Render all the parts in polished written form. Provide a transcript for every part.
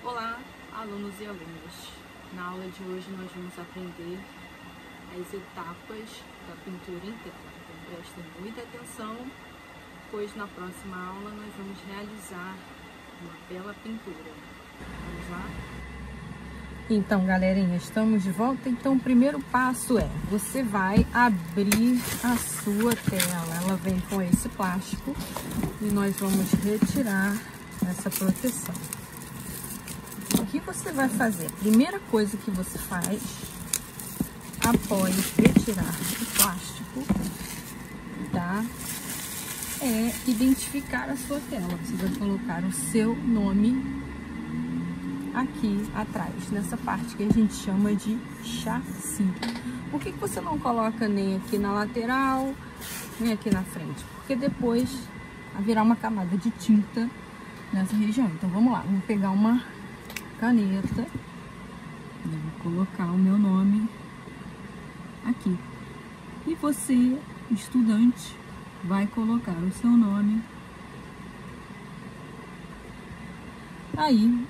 Olá, alunos e alunas. Na aula de hoje nós vamos aprender as etapas da pintura em tela. Então prestem muita atenção, pois na próxima aula nós vamos realizar uma bela pintura. Vamos lá? Então, galerinha, estamos de volta. Então, o primeiro passo é, você vai abrir a sua tela. Ela vem com esse plástico e nós vamos retirar essa proteção. O que você vai fazer? A primeira coisa que você faz, após retirar o plástico, tá? É identificar a sua tela. Você vai colocar o seu nome aqui atrás, nessa parte que a gente chama de chassi. Por que você não coloca nem aqui na lateral, nem aqui na frente? Porque depois vai virar uma camada de tinta nessa região. Então vamos lá, vamos pegar uma caneta, vou colocar o meu nome aqui. E você, estudante, vai colocar o seu nome aí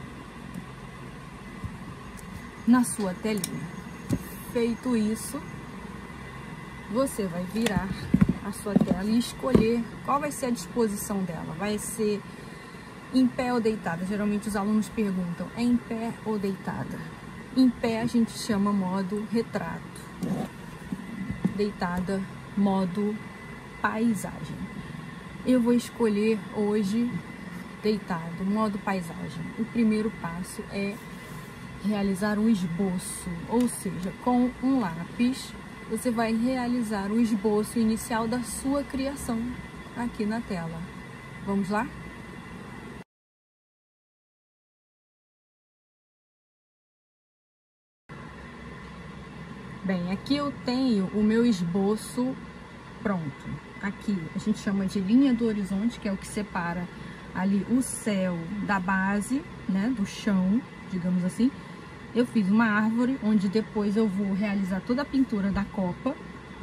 na sua telinha. Feito isso, você vai virar a sua tela e escolher qual vai ser a disposição dela. Vai ser em pé ou deitada? Geralmente os alunos perguntam, é em pé ou deitada? Em pé a gente chama modo retrato. Deitada, modo paisagem. Eu vou escolher hoje deitado, modo paisagem. O primeiro passo é realizar o esboço, ou seja, com um lápis você vai realizar o esboço inicial da sua criação aqui na tela. Vamos lá? Bem, aqui eu tenho o meu esboço pronto. Aqui a gente chama de linha do horizonte, que é o que separa ali o céu da base, né, do chão, digamos assim. Eu fiz uma árvore, onde depois eu vou realizar toda a pintura da copa.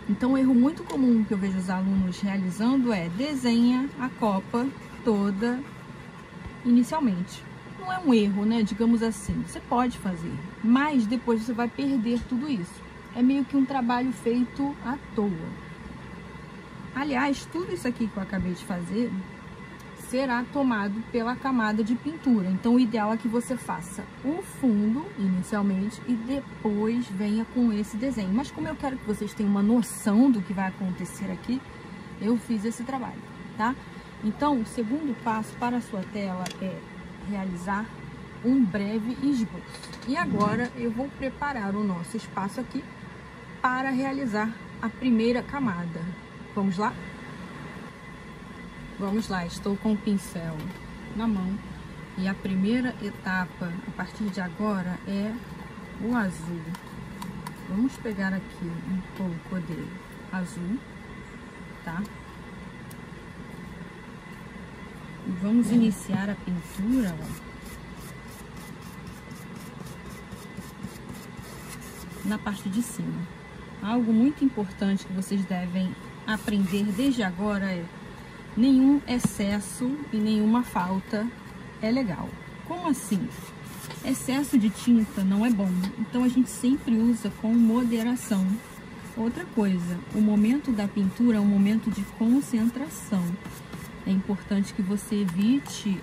Então, um erro muito comum que eu vejo os alunos realizando é desenha a copa toda inicialmente. Não é um erro, né, digamos assim, você pode fazer, mas depois você vai perder tudo isso. É meio que um trabalho feito à toa. Aliás, tudo isso aqui que eu acabei de fazer será tomado pela camada de pintura. Então, o ideal é que você faça o fundo inicialmente e depois venha com esse desenho. Mas como eu quero que vocês tenham uma noção do que vai acontecer aqui, eu fiz esse trabalho, tá? Então, o segundo passo para a sua tela é realizar um breve esboço. E agora eu vou preparar o nosso espaço aqui para realizar a primeira camada. Vamos lá? Vamos lá, estou com o pincel na mão e a primeira etapa, a partir de agora, é o azul. Vamos pegar aqui um pouco de azul, tá? E vamos iniciar a pintura, ó, na parte de cima. Algo muito importante que vocês devem aprender desde agora é: nenhum excesso e nenhuma falta é legal. Como assim? Excesso de tinta não é bom, então a gente sempre usa com moderação. Outra coisa, o momento da pintura é um momento de concentração. É importante que você evite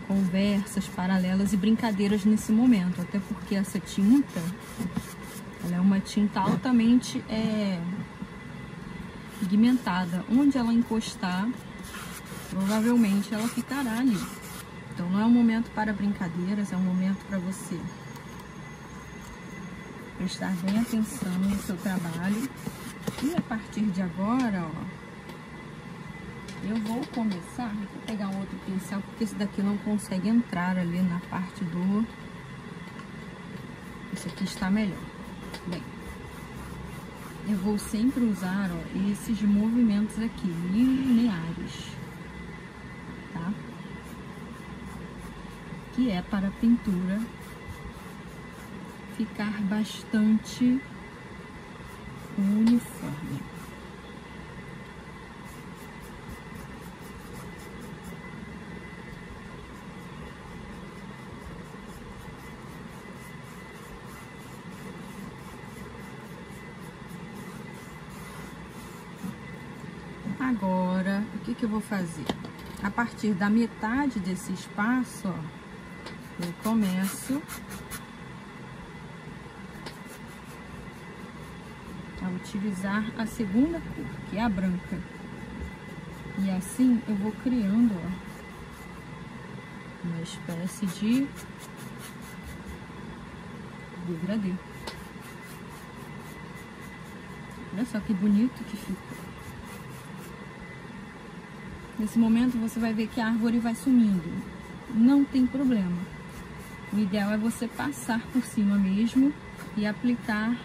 conversas paralelas e brincadeiras nesse momento, até porque essa tinta, ela é uma tinta altamente pigmentada. Onde ela encostar, provavelmente ela ficará ali. Então não é um momento para brincadeiras, é um momento para você prestar bem atenção no seu trabalho. E a partir de agora, ó, eu vou começar, vou pegar um outro pincel, porque esse daqui não consegue entrar ali na parte do... Esse aqui está melhor. Bem, eu vou sempre usar, ó, esses movimentos aqui, lineares, tá? Que é para a pintura ficar bastante uniforme. Agora, o que eu vou fazer? A partir da metade desse espaço, ó, eu começo a utilizar a segunda cor, que é a branca. E assim eu vou criando, ó, uma espécie de degradê. Olha só que bonito que ficou. Nesse momento você vai ver que a árvore vai sumindo. Não tem problema. O ideal é você passar por cima mesmo e aplicar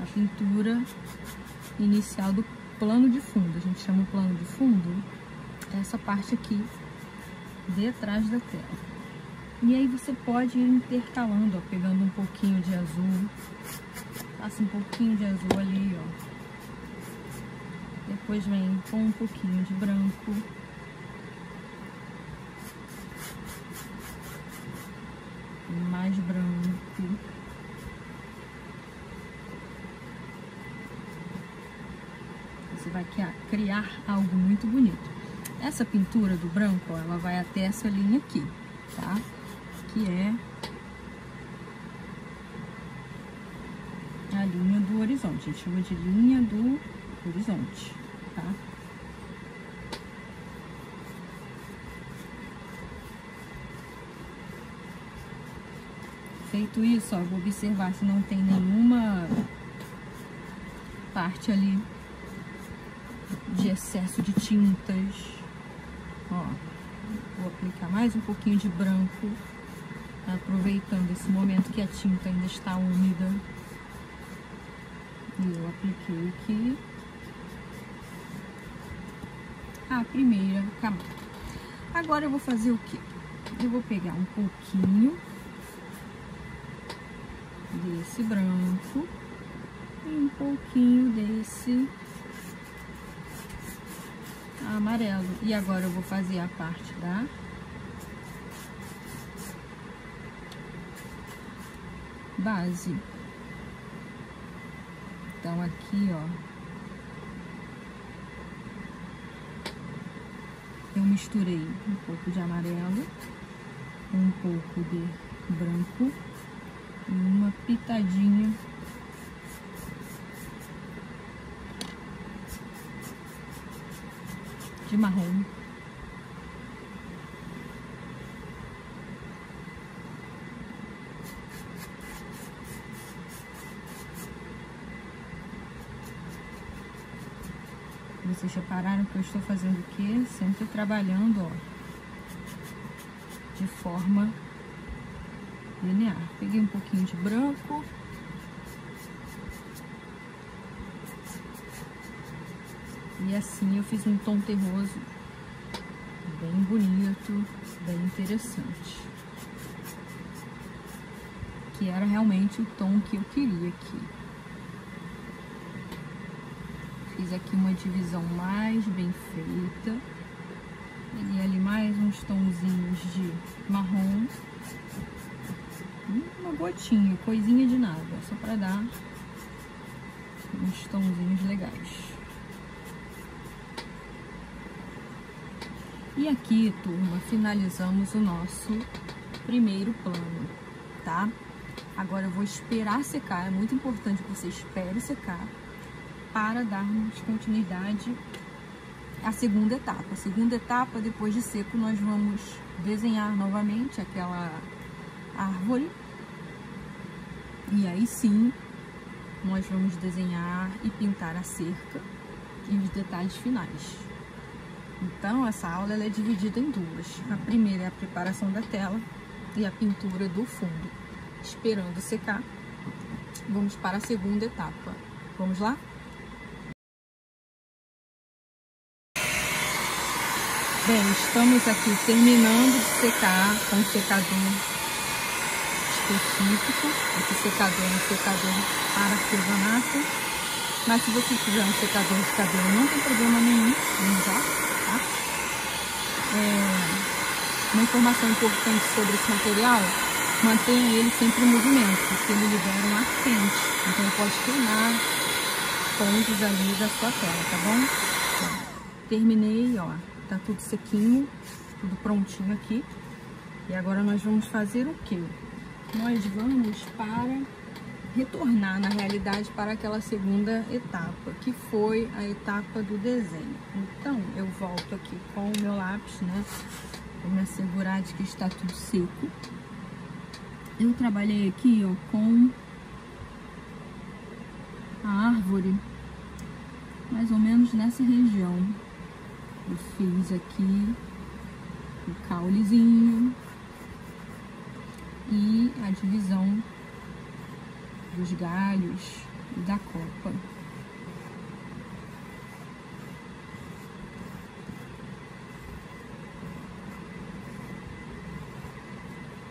a pintura inicial do plano de fundo. A gente chama o plano de fundo essa parte aqui detrás da tela. E aí você pode ir intercalando, ó, pegando um pouquinho de azul, passa um pouquinho de azul ali, ó. Depois vem com um pouquinho de branco. Mais branco. Você vai criar algo muito bonito. Essa pintura do branco, ó, ela vai até essa linha aqui, tá? Que é a linha do horizonte. A gente chama de linha do horizonte, tá? Feito isso, ó, vou observar se não tem nenhuma parte ali de excesso de tintas. Ó, vou aplicar mais um pouquinho de branco, aproveitando esse momento que a tinta ainda está úmida. E eu apliquei aqui a primeira camada. Agora eu vou fazer o quê? Eu vou pegar um pouquinho desse branco e um pouquinho desse amarelo. E agora eu vou fazer a parte da base. Então aqui, ó, eu misturei um pouco de amarelo, um pouco de branco e uma pitadinha de marrom. Vocês repararam que eu estou fazendo o quê? Sempre trabalhando, ó, de forma linear. Peguei um pouquinho de branco. E assim eu fiz um tom terroso bem bonito, bem interessante. Que era realmente o tom que eu queria aqui. Fiz aqui uma divisão mais bem feita. Peguei ali mais uns tonzinhos de marrom. Uma gotinha, coisinha de nada, só para dar uns tonzinhos legais. E aqui, turma, finalizamos o nosso primeiro plano, tá? Agora eu vou esperar secar, é muito importante que você espere secar para darmos continuidade à segunda etapa. A segunda etapa, depois de seco, nós vamos desenhar novamente aquela árvore. E aí sim, nós vamos desenhar e pintar a cerca e os detalhes finais. Então, essa aula ela é dividida em duas. A primeira é a preparação da tela e a pintura do fundo. Esperando secar, vamos para a segunda etapa. Vamos lá? Bem, estamos aqui terminando de secar com um secador específico. Esse secador é um secador para artesanato, mas se você quiser um secador de cabelo não tem problema nenhum em usar, tá? Uma informação importante sobre esse material: mantenha ele sempre em movimento, porque ele libera um ar quente, então pode queimar pontos ali da sua tela, tá bom? terminei, ó, tá tudo sequinho, tudo prontinho aqui. E agora nós vamos fazer o quê? Nós vamos retornar, na realidade, para aquela segunda etapa, que foi a etapa do desenho. Então, eu volto aqui com o meu lápis, né? Vou me assegurar de que está tudo seco. Eu trabalhei aqui, ó, com a árvore, mais ou menos nessa região. Eu fiz aqui o caulezinho e a divisão dos galhos e da copa.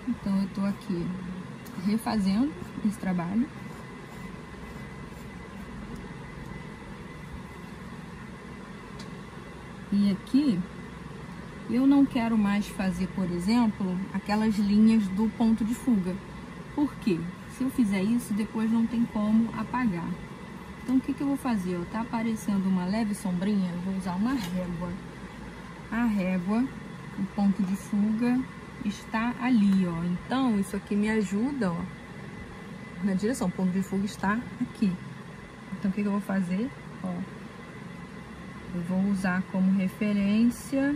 Então eu tô aqui refazendo esse trabalho. E aqui eu não quero mais fazer, por exemplo, aquelas linhas do ponto de fuga. Por quê? Se eu fizer isso, depois não tem como apagar. Então, o que eu vou fazer? Ó, tá aparecendo uma leve sombrinha, eu vou usar uma régua. A régua, o ponto de fuga está ali, ó. Então, isso aqui me ajuda, ó, na direção. O ponto de fuga está aqui. Então, o que eu vou fazer? Ó, eu vou usar como referência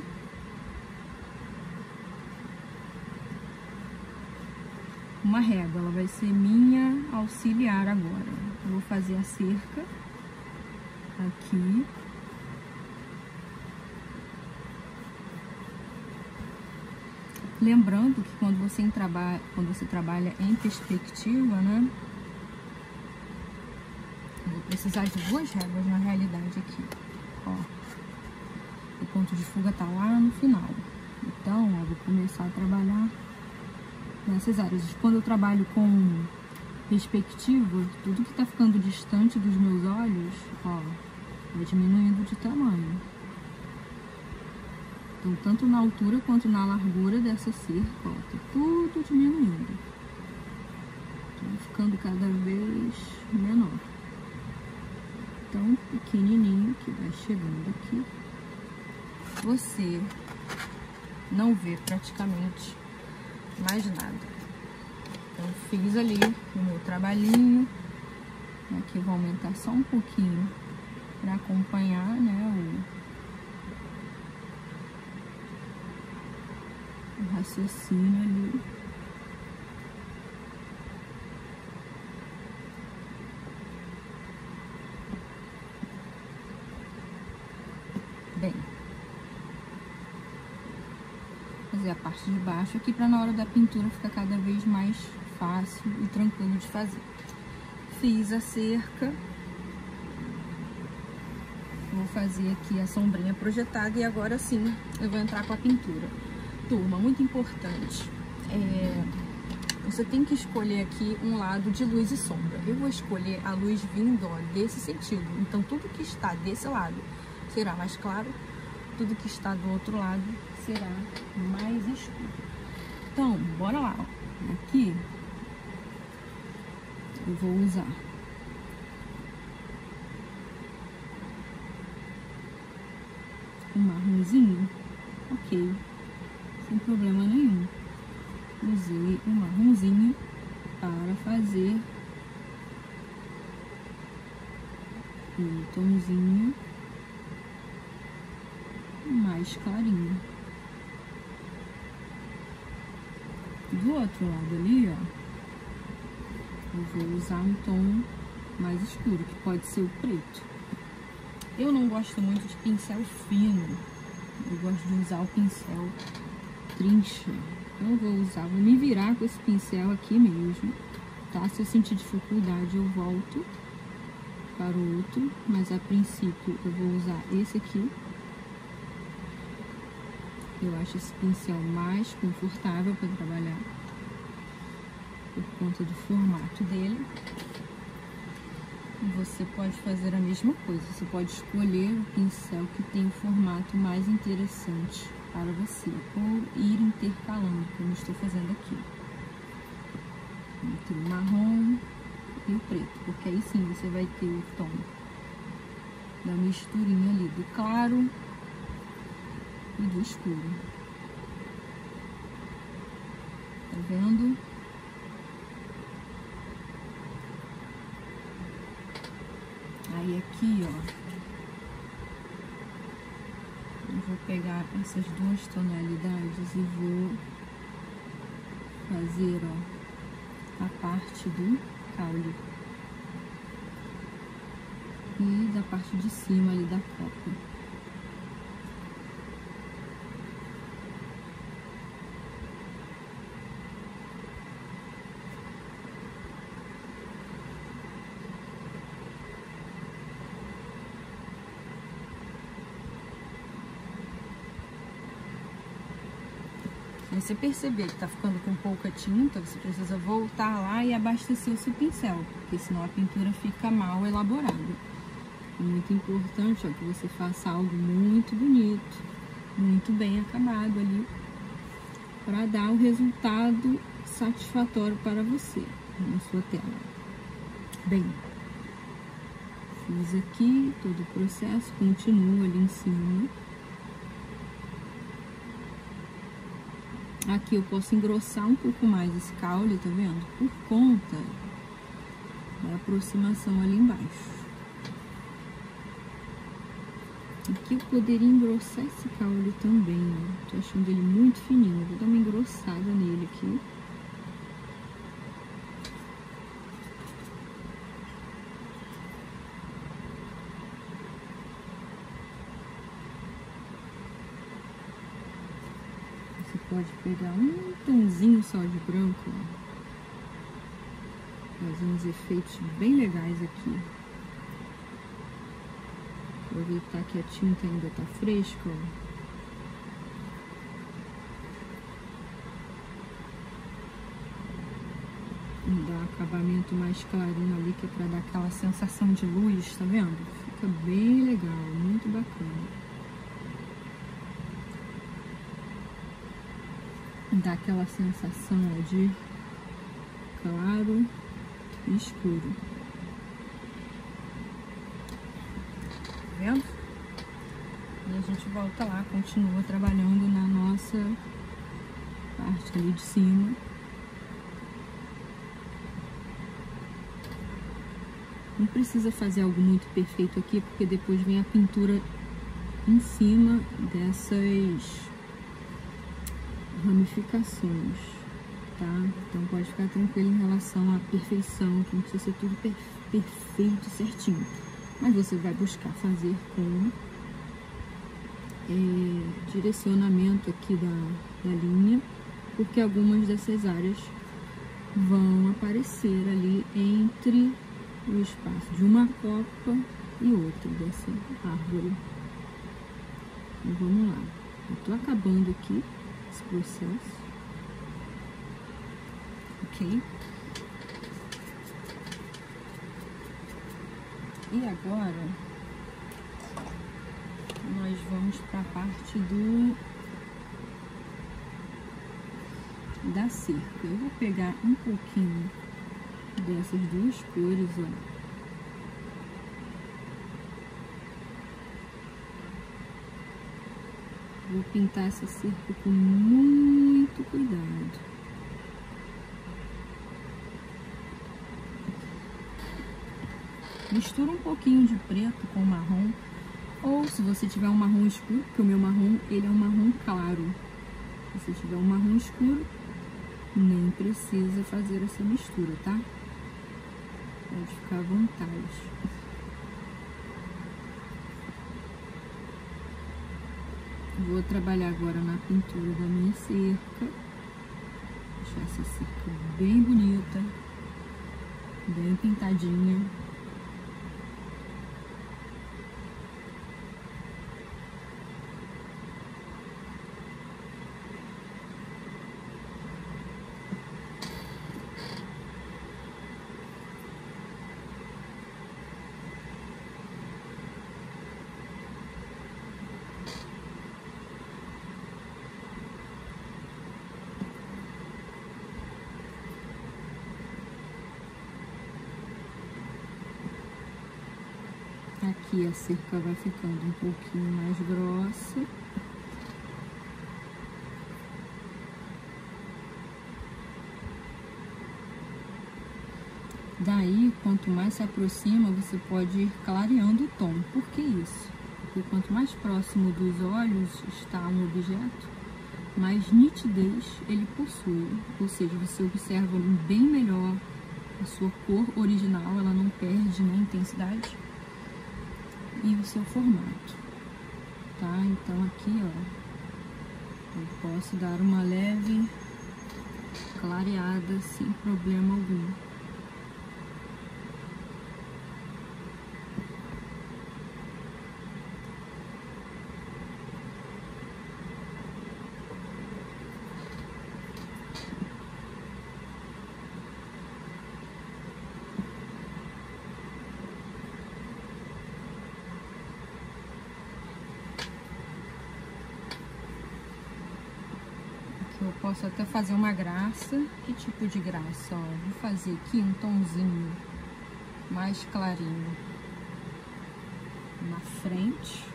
uma régua, ela vai ser minha auxiliar agora. Eu vou fazer a cerca aqui. Lembrando que quando você trabalha em perspectiva, né? Eu vou precisar de 2 réguas na realidade aqui. Ó, o ponto de fuga tá lá no final. Então, ó, vou começar a trabalhar nessas áreas. Quando eu trabalho com perspectiva, tudo que tá ficando distante dos meus olhos, ó, vai diminuindo de tamanho. Então, tanto na altura quanto na largura dessa cerca, ó, tá tudo diminuindo. Tudo ficando cada vez menor. Então, pequenininho que vai chegando aqui. Você não vê praticamente mais nada. Então, fiz ali o meu trabalhinho. Aqui eu vou aumentar só um pouquinho para acompanhar, né, o raciocínio ali. Bem, fazer a parte de baixo aqui para na hora da pintura ficar cada vez mais fácil e tranquilo de fazer. Fiz a cerca, vou fazer aqui a sombrinha projetada e agora sim eu vou entrar com a pintura. Turma, muito importante, você tem que escolher aqui um lado de luz e sombra. Eu vou escolher a luz vindo, ó, desse sentido, então tudo que está desse lado será mais claro, tudo que está do outro lado será mais escuro. Então, bora lá, ó. Aqui eu vou usar um marronzinho, ok, sem problema nenhum. Usei um marronzinho para fazer um tomzinho mais clarinho. Do outro lado ali, ó, eu vou usar um tom mais escuro, que pode ser o preto. Eu não gosto muito de pincel fino, eu gosto de usar o pincel trincha. Então eu vou me virar com esse pincel aqui mesmo, tá? Se eu sentir dificuldade eu volto para o outro, mas a princípio eu vou usar esse aqui. Eu acho esse pincel mais confortável para trabalhar, por conta do formato dele. Você pode fazer a mesma coisa, você pode escolher o pincel que tem o formato mais interessante para você, ou ir intercalando, como estou fazendo aqui, entre o marrom e o preto, porque aí sim você vai ter o tom da misturinha ali do claro e do escuro. Tá vendo? Aí aqui, ó, eu vou pegar essas 2 tonalidades e vou fazer, ó, a parte do caule e da parte de cima ali da copa. Se você perceber que tá ficando com pouca tinta, você precisa voltar lá e abastecer o seu pincel, porque senão a pintura fica mal elaborada. É muito importante, ó, que você faça algo muito bonito, muito bem acabado ali, para dar o resultado satisfatório para você na sua tela. Bem, fiz aqui todo o processo, continuo ali em cima. Aqui eu posso engrossar um pouco mais esse caule, tá vendo? Por conta da aproximação ali embaixo. Aqui eu poderia engrossar esse caule também, ó. Tô achando ele muito fininho. Vou dar uma engrossada nele aqui. Você pode pegar um tonzinho só de branco, ó. Fazer uns efeitos bem legais aqui. Aproveitar que a tinta ainda tá fresca, ó. E dar acabamento mais clarinho ali, que é pra dar aquela sensação de luz, tá vendo? Fica bem legal, muito bacana. Dá aquela sensação, ó, de claro e escuro. Vendo? E a gente volta lá, continua trabalhando na nossa parte ali de cima. Não precisa fazer algo muito perfeito aqui, porque depois vem a pintura em cima dessas ramificações, tá? Então pode ficar tranquilo em relação à perfeição, que não precisa ser tudo perfeito, certinho. Mas você vai buscar fazer com direcionamento aqui da linha, porque algumas dessas áreas vão aparecer ali entre o espaço de uma copa e outra dessa árvore. Então vamos lá. Eu tô acabando aqui esse processo. Ok? E agora nós vamos para a parte da cerca. Eu vou pegar um pouquinho dessas 2 cores, ó. Vou pintar essa cerca com muito cuidado. Mistura um pouquinho de preto com marrom, ou se você tiver um marrom escuro, porque o meu marrom, ele é um marrom claro. Se você tiver um marrom escuro, nem precisa fazer essa mistura, tá? Pode ficar à vontade. Vou trabalhar agora na pintura da minha cerca. Deixar essa cerca bem bonita, bem pintadinha. Aqui a cerca vai ficando um pouquinho mais grossa. Daí, quanto mais se aproxima, você pode ir clareando o tom. Por que isso? Porque quanto mais próximo dos olhos está um objeto, mais nitidez ele possui. Ou seja, você observa bem melhor a sua cor original, ela não perde na intensidade, e o seu formato, tá? Então aqui, ó, eu posso dar uma leve clareada sem problema algum. Eu posso até fazer uma graça. Que tipo de graça? Ó, vou fazer aqui um tomzinho mais clarinho na frente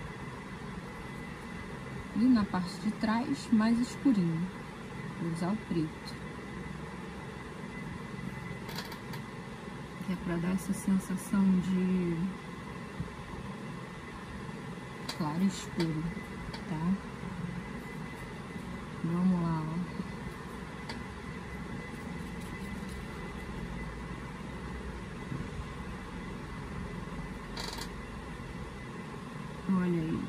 e na parte de trás mais escurinho. Vou usar o preto, que é para dar essa sensação de claro e escuro, tá? Vamos lá, ó. Olha aí.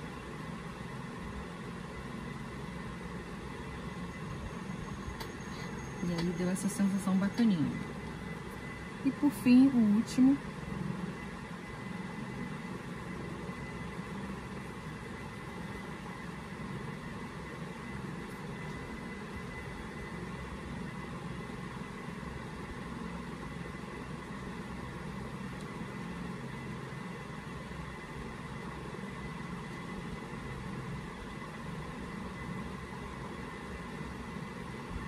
E aí deu essa sensação bacaninha. E por fim, o último.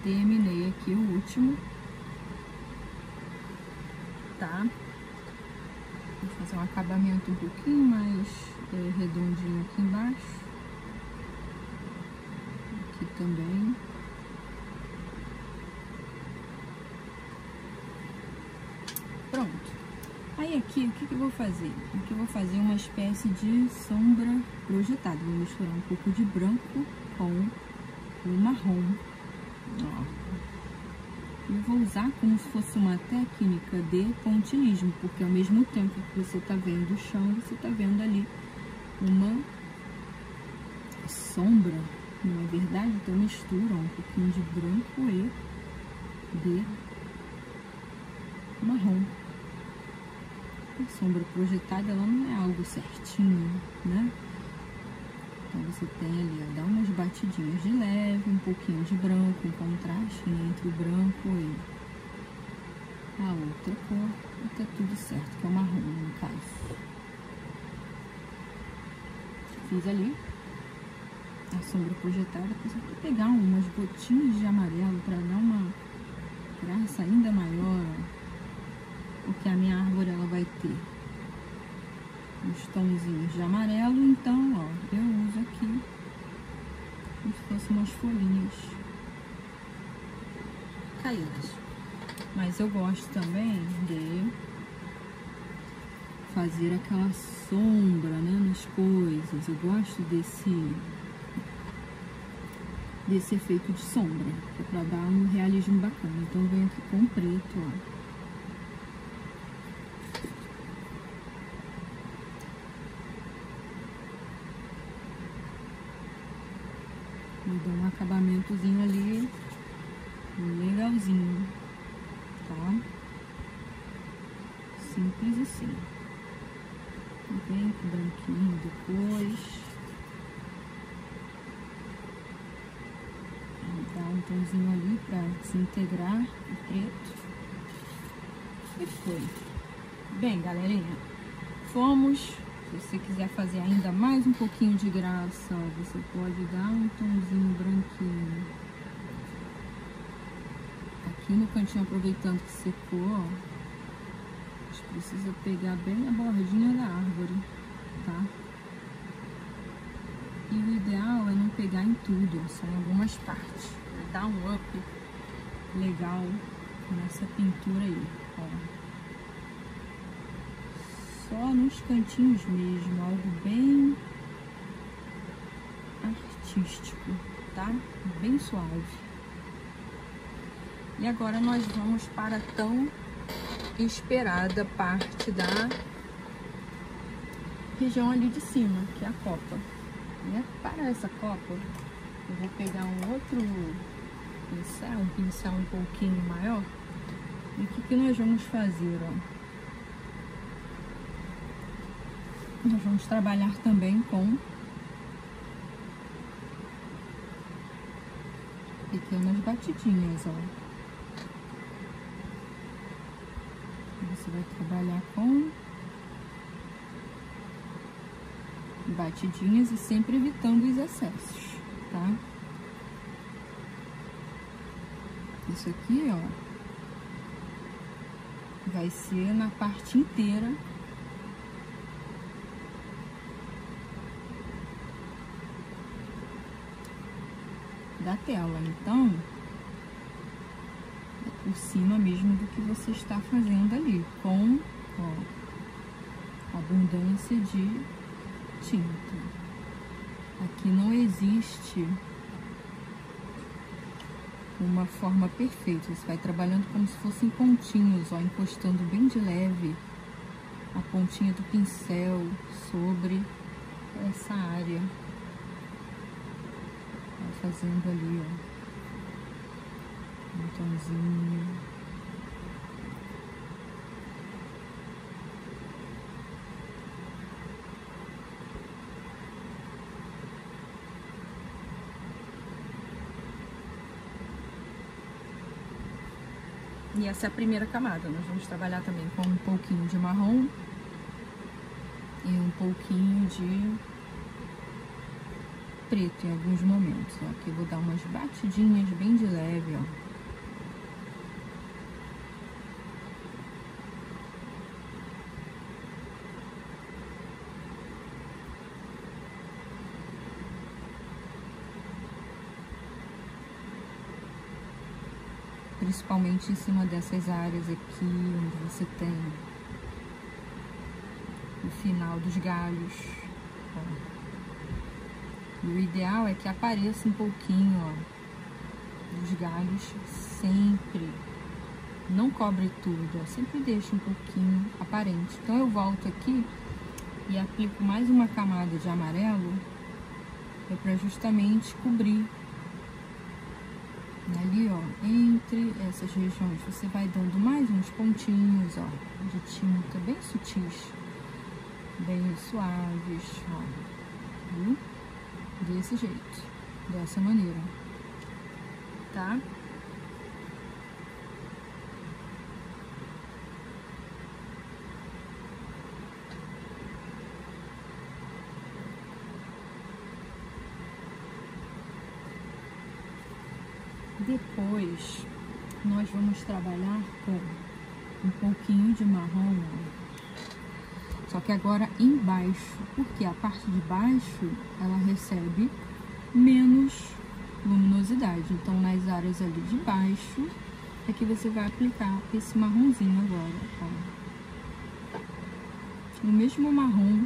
Terminei aqui o último, tá? Vou fazer um acabamento um pouquinho mais redondinho aqui embaixo. Aqui também. Pronto. Aí aqui, o que eu vou fazer? Aqui eu vou fazer uma espécie de sombra projetada. Vou misturar um pouco de branco com o marrom. Ó, eu vou usar como se fosse uma técnica de pontilhismo, porque ao mesmo tempo que você tá vendo o chão, você tá vendo ali uma sombra, não é verdade? Então mistura um pouquinho de branco e de marrom. A sombra projetada, ela não é algo certinho, né? Então você tem ali, ó, dá umas batidinhas de leve, um pouquinho de branco, um contraste entre o branco e a outra cor, e tá tudo certo, que é o marrom no caso. Fiz ali a sombra projetada, depois eu vou pegar umas gotinhas de amarelo para dar uma graça ainda maior, porque a minha árvore ela vai ter uns tonzinhos de amarelo, então, ó, eu uso aqui como se fossem umas folhinhas caídas. Mas eu gosto também de fazer aquela sombra, né, nas coisas. Eu gosto desse efeito de sombra, que é pra dar um realismo bacana. Então eu venho aqui com preto, ó. E dou um acabamentozinho ali, legalzinho, tá? Simples assim. Bem branquinho depois. Dá um tomzinho ali pra se integrar o preto. E foi. Bem, galerinha, fomos. Se você quiser fazer ainda mais um pouquinho de graça, ó, você pode dar um tomzinho branquinho. Aqui no cantinho, aproveitando que secou, ó, a gente precisa pegar bem a bordinha da árvore, tá? E o ideal é não pegar em tudo, só em algumas partes. Dá um up legal nessa pintura aí, ó. só nos cantinhos mesmo, algo bem artístico, tá? Bem suave. E agora nós vamos para a tão esperada parte da região ali de cima, que é a copa, né? Para essa copa, eu vou pegar um outro pincel, um pincel um pouquinho maior. E o que nós vamos fazer, ó? Nós vamos trabalhar também com pequenas batidinhas, ó. Você vai trabalhar com batidinhas e sempre evitando os excessos, tá? Isso aqui, ó, vai ser na parte inteira da tela. Então, é por cima mesmo do que você está fazendo ali, com, ó, abundância de tinta. Aqui não existe uma forma perfeita. Você vai trabalhando como se fossem pontinhos, ó, encostando bem de leve a pontinha do pincel sobre essa área. Vai fazendo ali, ó, um tomzinho. E essa é a primeira camada. Nós vamos trabalhar também com um pouquinho de marrom e um pouquinho de preto em alguns momentos. Ó, aqui eu vou dar umas batidinhas bem de leve, ó. Principalmente em cima dessas áreas aqui, onde você tem o final dos galhos. Ó. E o ideal é que apareça um pouquinho, ó, dos galhos sempre. Não cobre tudo, ó, sempre deixa um pouquinho aparente. Então eu volto aqui e aplico mais uma camada de amarelo, é para justamente cobrir. Ali, ó, entre essas regiões, você vai dando mais uns pontinhos, ó, de tinta bem sutis, bem suaves, ó, viu? Desse jeito, dessa maneira, tá? Depois, nós vamos trabalhar com um pouquinho de marrom, só que agora embaixo, porque a parte de baixo, ela recebe menos luminosidade. Então, nas áreas ali de baixo, é que você vai aplicar esse marronzinho agora, ó. O mesmo marrom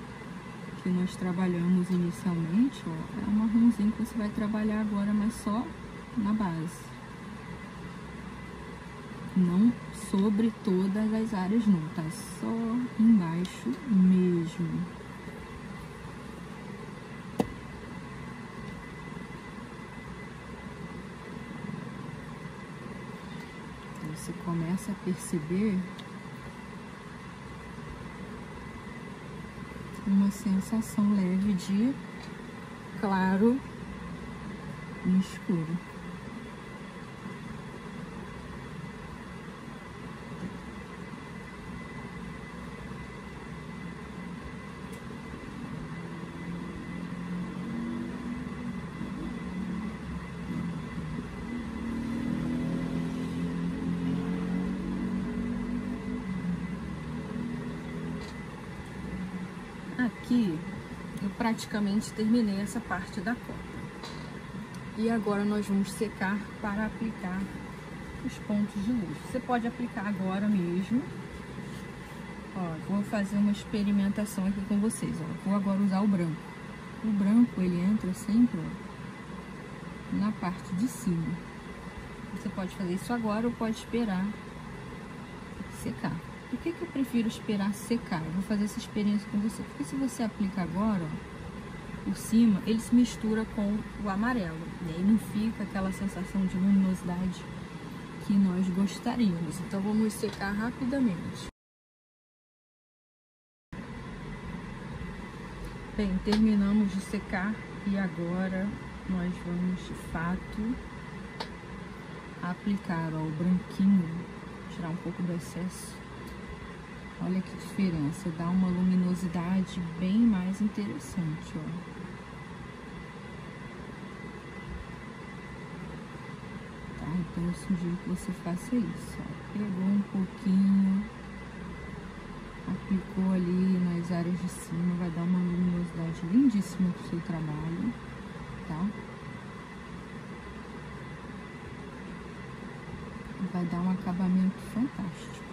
que nós trabalhamos inicialmente, ó, é o marronzinho que você vai trabalhar agora, mas só na base. Não sobre todas as áreas não, tá? Só embaixo mesmo. Você começa a perceber uma sensação leve de claro e escuro. Aqui eu praticamente terminei essa parte da copa. E agora nós vamos secar para aplicar os pontos de luz. Você pode aplicar agora mesmo, Ó, vou fazer uma experimentação aqui com vocês, ó. Vou agora usar o branco. O branco, ele entra sempre, ó, na parte de cima. Você pode fazer isso agora ou pode esperar secar. Por que eu prefiro esperar secar? Eu vou fazer essa experiência com você. Porque se você aplica agora, ó, por cima, ele se mistura com o amarelo. E aí não fica aquela sensação de luminosidade que nós gostaríamos. Então vamos secar rapidamente. Bem, terminamos de secar e agora nós vamos de fato aplicar, ó, o branquinho, tirar um pouco do excesso. Olha que diferença, dá uma luminosidade bem mais interessante, ó. Tá? Então eu sugiro que você faça isso, ó. Pegou um pouquinho, aplicou ali nas áreas de cima, vai dar uma luminosidade lindíssima pro seu trabalho, tá? Vai dar um acabamento fantástico.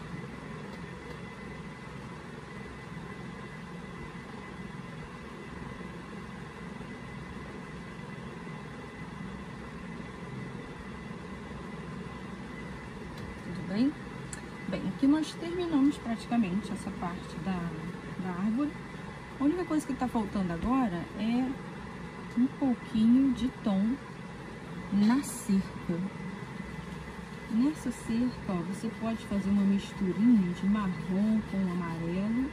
Tudo bem? Bem, aqui nós terminamos praticamente essa parte da árvore. A única coisa que tá faltando agora é um pouquinho de tom na cerca. Nessa cerca, ó, você pode fazer uma misturinha de marrom com amarelo.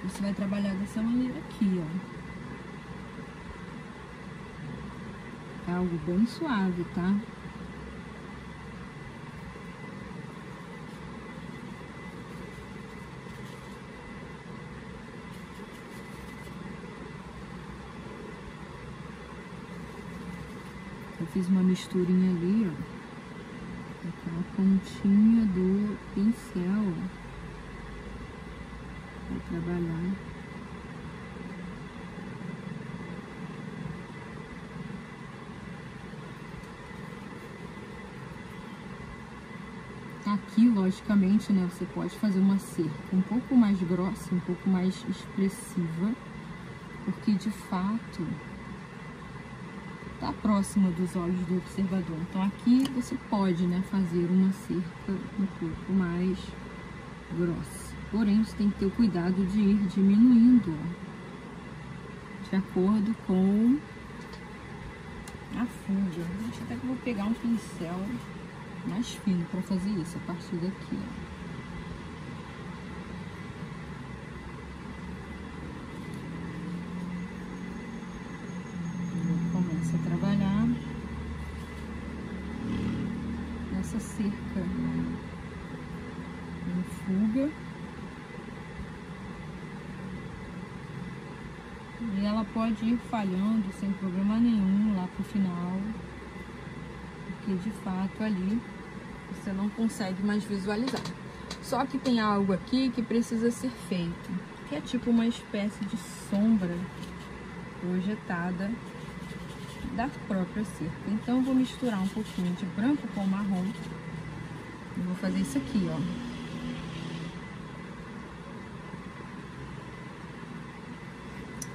Você vai trabalhar dessa maneira aqui, ó. É algo bem suave, tá? Eu fiz uma misturinha ali, ó. Com a pontinha do pincel, para trabalhar. Aqui, logicamente, né, você pode fazer uma cerca um pouco mais grossa, um pouco mais expressiva, porque de fato tá próxima dos olhos do observador. Então aqui você pode, né, fazer uma cerca um pouco mais grossa. Porém, você tem que ter o cuidado de ir diminuindo, ó, de acordo com a fuga. Acho até que eu vou pegar um pincel mais fino para fazer isso, a partir daqui, ó. Trabalhar nessa cerca em fuga, e ela pode ir falhando sem problema nenhum lá pro final, porque de fato ali você não consegue mais visualizar. Só que tem algo aqui que precisa ser feito, que é tipo uma espécie de sombra projetada da própria cerca. Então eu vou misturar um pouquinho de branco com marrom e vou fazer isso aqui, ó.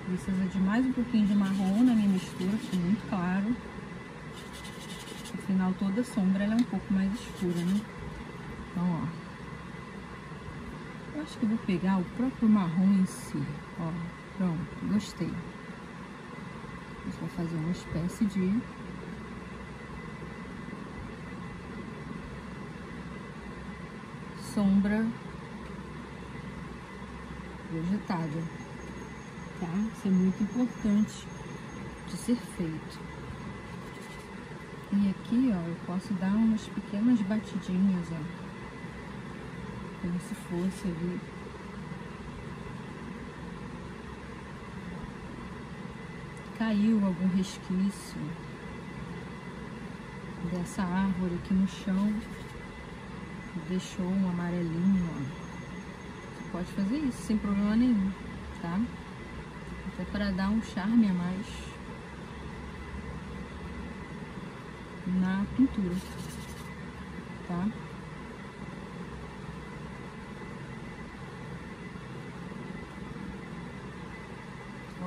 Precisa de mais um pouquinho de marrom na minha mistura, ficou muito claro. Afinal, toda sombra ela é um pouco mais escura, né? Então, ó, eu acho que eu vou pegar o próprio marrom em si, ó. Pronto, gostei. Vou fazer uma espécie de sombra projetada, tá? Isso é muito importante de ser feito. E aqui, ó, eu posso dar umas pequenas batidinhas, ó, como se fosse ali caiu algum resquício dessa árvore aqui no chão, deixou um amarelinho, ó. Você pode fazer isso sem problema nenhum, tá? Até para dar um charme a mais na pintura, tá?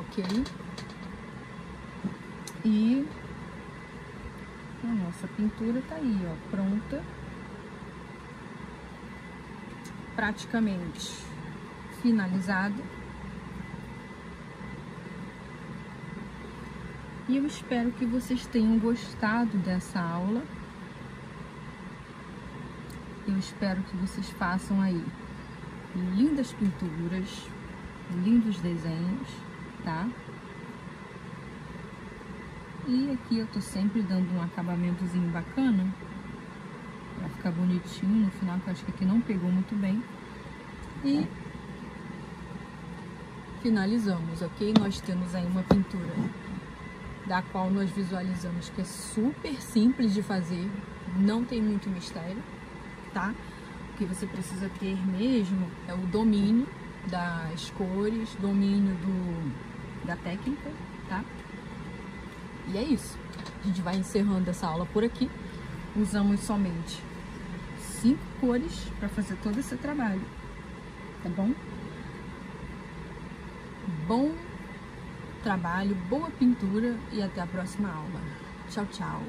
ok? E a nossa pintura tá aí, ó, pronta, praticamente finalizada. E eu espero que vocês tenham gostado dessa aula. Eu espero que vocês façam aí lindas pinturas, lindos desenhos, tá? E aqui eu tô sempre dando um acabamentozinho bacana, pra ficar bonitinho no final, que eu acho que aqui não pegou muito bem. E finalizamos, ok? Nós temos aí uma pintura da qual nós visualizamos que é super simples de fazer, não tem muito mistério, tá? O que você precisa ter mesmo é o domínio das cores, domínio da técnica, tá? E é isso. A gente vai encerrando essa aula por aqui. Usamos somente 5 cores para fazer todo esse trabalho, tá bom? Bom trabalho, boa pintura e até a próxima aula. Tchau, tchau!